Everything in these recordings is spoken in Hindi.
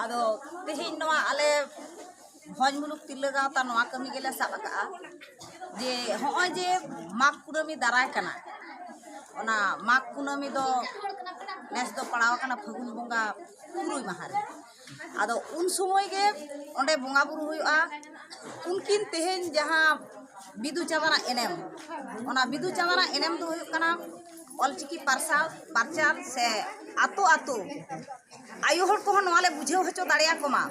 आदो तेहेन नवा आले भोज मुलुक तिरला गावता नवा कमी गेले साब आका जे होय जे माघ कुनामी दाराय कना ओना माघ कुनामी दो नेस दो पड़ाव कना फागुन बोंगा तुरुय माहा रे आदो उन समय गे ओंडे बोंगा बुरु हुयुआ उनकिन तेहेन जहां बिदु चांदना एनेम ओना बिदु चांदना एनेम दो हुयुक कना ऑलचिकी पारचार से आतो आतो आयु हर को नवाले बुझेव हचो दाड़िया कोमा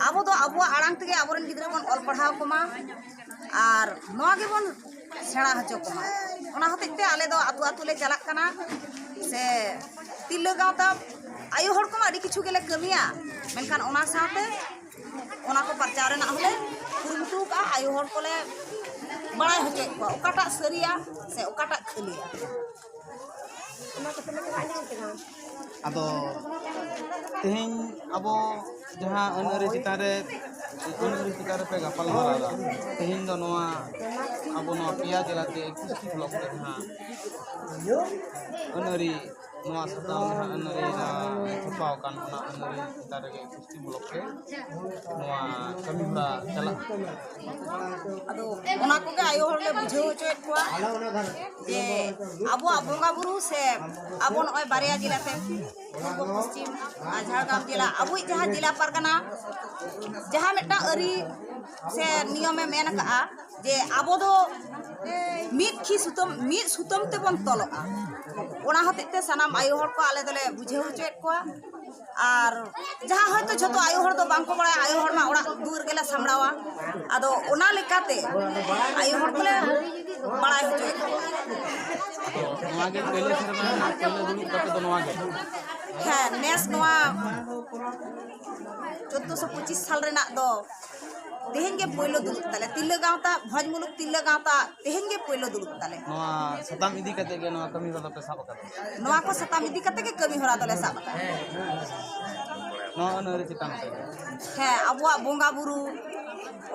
आबो दो आबुआ आड़ांग तेगे आबोरन गिद्रा बन ऑल पढ़ाव कोमा आर नवा गे बन सेड़ा हचो कोमा ओना हतेते आले दो आतो आतो ले चलाक कना से तिरला गावता आयु हर को आडी किछु गेले कमिया मेनखान ओना साथे ओना को प्रचार रेना होले कुरुमुटु का आयु हर को ले बड़ाय हचे को ओकाटा सरिया से ओकाटा खलिया आदो तेहेन अब जहाँ अनअरी चितान रे पे गपाल मारा तेहेन दो नवा अब नवा पिया जिलाते 21 ब्लॉक रे जहाँ अनअरी नवा सताम जहाँ अनअरी छपाव कान ओना अनअरी चितान रे 21 ब्लॉक रे नवा कमी होरा चला आदो ओना को के आयु हर ले बुझेव हचोएत कोआ जे आबो बोंगा बुरु से आबो नय बारिया जिलाते पूर्व पश्चिम झारग्राम जिला अब जहाँ जिला परगना जहाँ मेटा अरी से नियमे मेन का जे आबो दो मिद सुतम ते बन तलगा ओना हतेते सनाम आयु हर को आले दले बुझेव हचोएत कोआ और जहाँ हयतो झतो आयु हर दो बांको बड़ा आयु हर मा ओड़ा दूर गेला सामड़ावा आदो ओना लेकाते आयु हर कोले बड़ा हचोएत नवा गे पहले सरमा पहले दुलुक कते दो नवा गे है नेस नवा 1425 साल रेना दो तेहेन गे पहिलो दुलुक ताले तिरला गावता भोज मुलुक तिरला गावता तेहेन गे पहिलो दुलुक ताले नवा सताम इदी कते गे नवा कमी होरा पे साब कते नवा को सताम इदी कते गे कमी होरा दले साब कते नवा अनअरी चितान पे है अबुआ बोंगा बुरु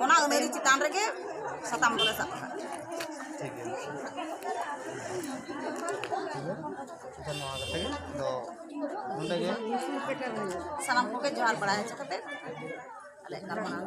ओना अनअरी चितान रेगे सताम दले साब कते ठीक है नवा कते दो नोंडे गे सनाम को के जोहार बड़ा है कते अले करमना